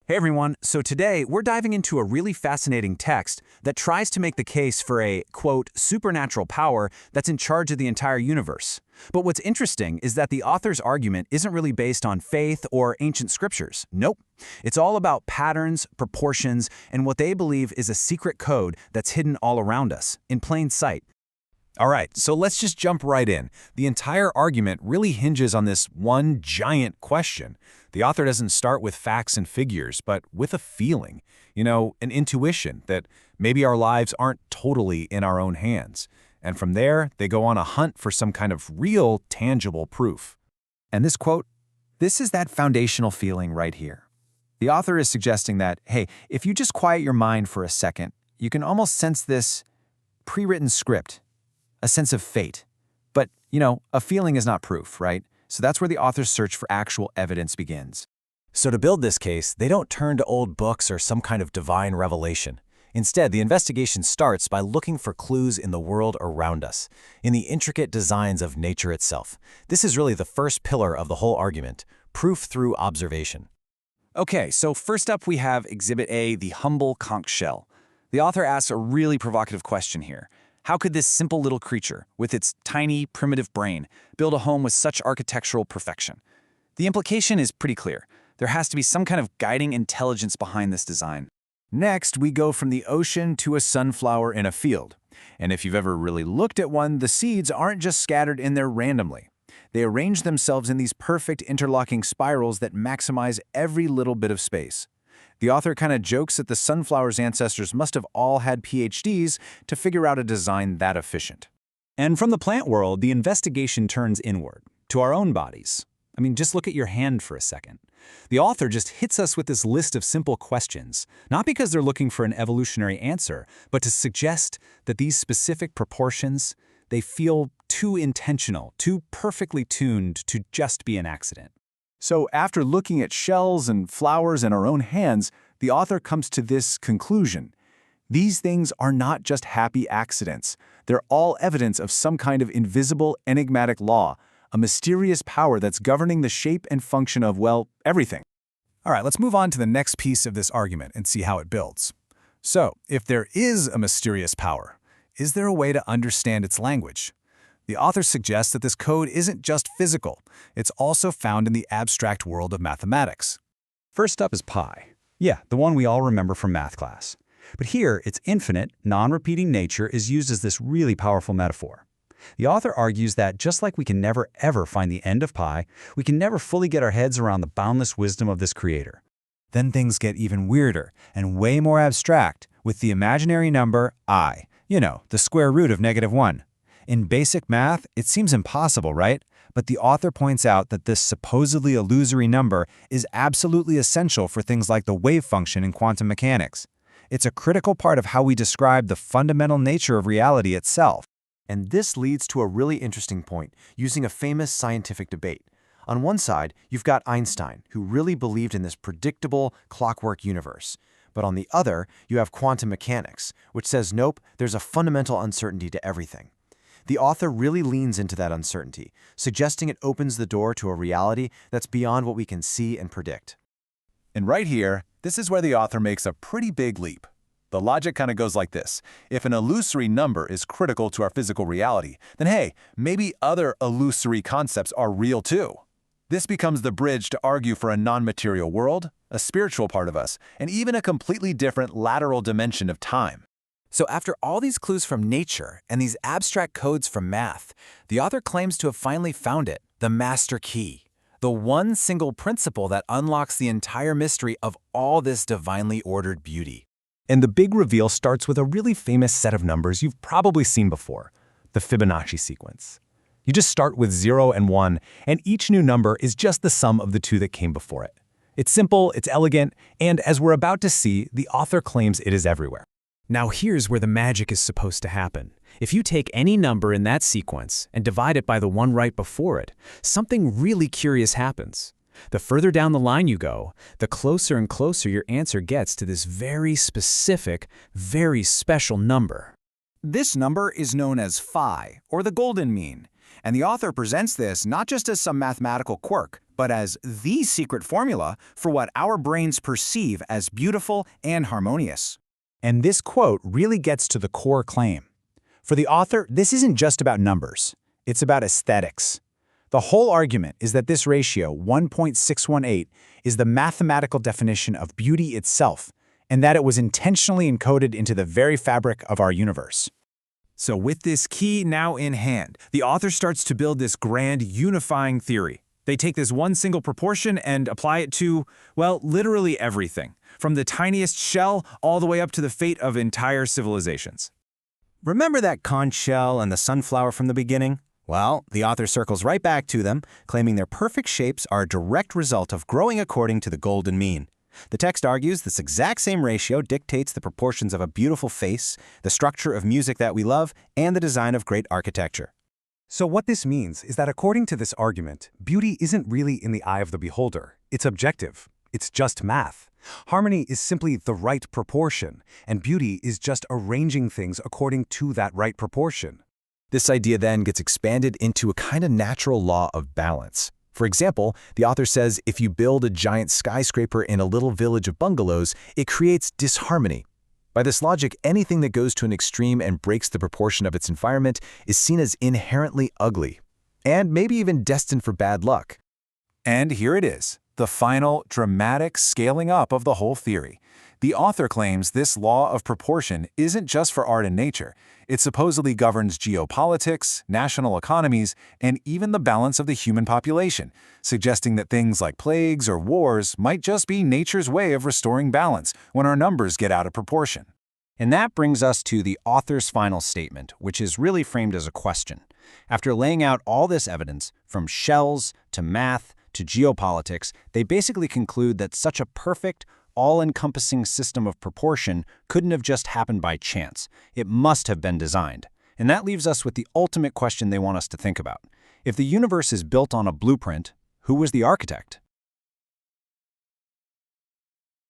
Hey everyone, so today we're diving into a really fascinating text that tries to make the case for a, quote, supernatural power that's in charge of the entire universe. But what's interesting is that the author's argument isn't really based on faith or ancient scriptures. Nope. It's all about patterns, proportions, and what they believe is a secret code that's hidden all around us, in plain sight. All right, so let's just jump right in. The entire argument really hinges on this one giant question. The author doesn't start with facts and figures, but with a feeling, an intuition that maybe our lives aren't totally in our own hands. And from there, they go on a hunt for some kind of real, tangible proof. And this quote, this is that foundational feeling right here. The author is suggesting that, hey, if you just quiet your mind for a second, you can almost sense this pre-written script, a sense of fate. But, a feeling is not proof, right? So that's where the author's search for actual evidence begins. So to build this case, they don't turn to old books or some kind of divine revelation. Instead, the investigation starts by looking for clues in the world around us, in the intricate designs of nature itself. This is really the first pillar of the whole argument, proof through observation. Okay, so first up we have Exhibit A, the humble conch shell. The author asks a really provocative question here. How could this simple little creature, with its tiny, primitive brain, build a home with such architectural perfection? The implication is pretty clear. There has to be some kind of guiding intelligence behind this design. Next, we go from the ocean to a sunflower in a field. And if you've ever really looked at one, the seeds aren't just scattered in there randomly. They arrange themselves in these perfect interlocking spirals that maximize every little bit of space. The author kind of jokes that the sunflower's ancestors must have all had PhDs to figure out a design that efficient. And from the plant world, the investigation turns inward, to our own bodies. Just look at your hand for a second. The author just hits us with this list of simple questions, not because they're looking for an evolutionary answer, but to suggest that these specific proportions, they feel too intentional, too perfectly tuned to just be an accident. So after looking at shells and flowers in our own hands, the author comes to this conclusion. These things are not just happy accidents. They're all evidence of some kind of invisible, enigmatic law, a mysterious power that's governing the shape and function of, well, everything. All right, let's move on to the next piece of this argument and see how it builds. So, if there is a mysterious power, is there a way to understand its language? The author suggests that this code isn't just physical, it's also found in the abstract world of mathematics. First up is pi. Yeah, the one we all remember from math class. But here, its infinite, non-repeating nature is used as this really powerful metaphor. The author argues that just like we can never ever find the end of pi, we can never fully get our heads around the boundless wisdom of this creator. Then things get even weirder and way more abstract with the imaginary number I, the square root of -1. In basic math, it seems impossible, right? But the author points out that this supposedly illusory number is absolutely essential for things like the wave function in quantum mechanics. It's a critical part of how we describe the fundamental nature of reality itself. And this leads to a really interesting point, using a famous scientific debate. On one side, you've got Einstein, who really believed in this predictable, clockwork universe. But on the other, you have quantum mechanics, which says, nope, there's a fundamental uncertainty to everything. The author really leans into that uncertainty, suggesting it opens the door to a reality that's beyond what we can see and predict. And right here, this is where the author makes a pretty big leap. The logic kind of goes like this. If an illusory number is critical to our physical reality, then hey, maybe other illusory concepts are real too. This becomes the bridge to argue for a non-material world, a spiritual part of us, and even a completely different lateral dimension of time. So after all these clues from nature and these abstract codes from math, the author claims to have finally found it, the master key, the one single principle that unlocks the entire mystery of all this divinely ordered beauty. And the big reveal starts with a really famous set of numbers you've probably seen before, the Fibonacci sequence. You just start with 0 and 1, and each new number is just the sum of the two that came before it. It's simple, it's elegant, and as we're about to see, the author claims it is everywhere. Now here's where the magic is supposed to happen. If you take any number in that sequence and divide it by the one right before it, something really curious happens. The further down the line you go, the closer and closer your answer gets to this very specific, very special number. This number is known as phi, or the golden mean, And the author presents this not just as some mathematical quirk, but as the secret formula for what our brains perceive as beautiful and harmonious. And this quote really gets to the core claim. For the author, this isn't just about numbers. It's about aesthetics. The whole argument is that this ratio, 1.618, is the mathematical definition of beauty itself, and that it was intentionally encoded into the very fabric of our universe. So with this key now in hand, the author starts to build this grand unifying theory. They take this one single proportion and apply it to, well, literally everything, from the tiniest shell all the way up to the fate of entire civilizations. Remember that conch shell and the sunflower from the beginning? Well, the author circles right back to them, claiming their perfect shapes are a direct result of growing according to the golden mean. The text argues this exact same ratio dictates the proportions of a beautiful face, the structure of music that we love, and the design of great architecture. So what this means is that according to this argument, beauty isn't really in the eye of the beholder. It's objective. It's just math. Harmony is simply the right proportion, and beauty is just arranging things according to that right proportion. This idea then gets expanded into a kind of natural law of balance. For example, the author says if you build a giant skyscraper in a little village of bungalows, it creates disharmony. By this logic, anything that goes to an extreme and breaks the proportion of its environment is seen as inherently ugly, and maybe even destined for bad luck. And here it is, the final, dramatic scaling up of the whole theory. The author claims this law of proportion isn't just for art and nature. It supposedly governs geopolitics, national economies, and even the balance of the human population, suggesting that things like plagues or wars might just be nature's way of restoring balance when our numbers get out of proportion. And that brings us to the author's final statement, which is really framed as a question. After laying out all this evidence, from shells to math to geopolitics, they basically conclude that such a perfect, all-encompassing system of proportion couldn't have just happened by chance. It must have been designed. And that leaves us with the ultimate question they want us to think about. If the universe is built on a blueprint, who was the architect?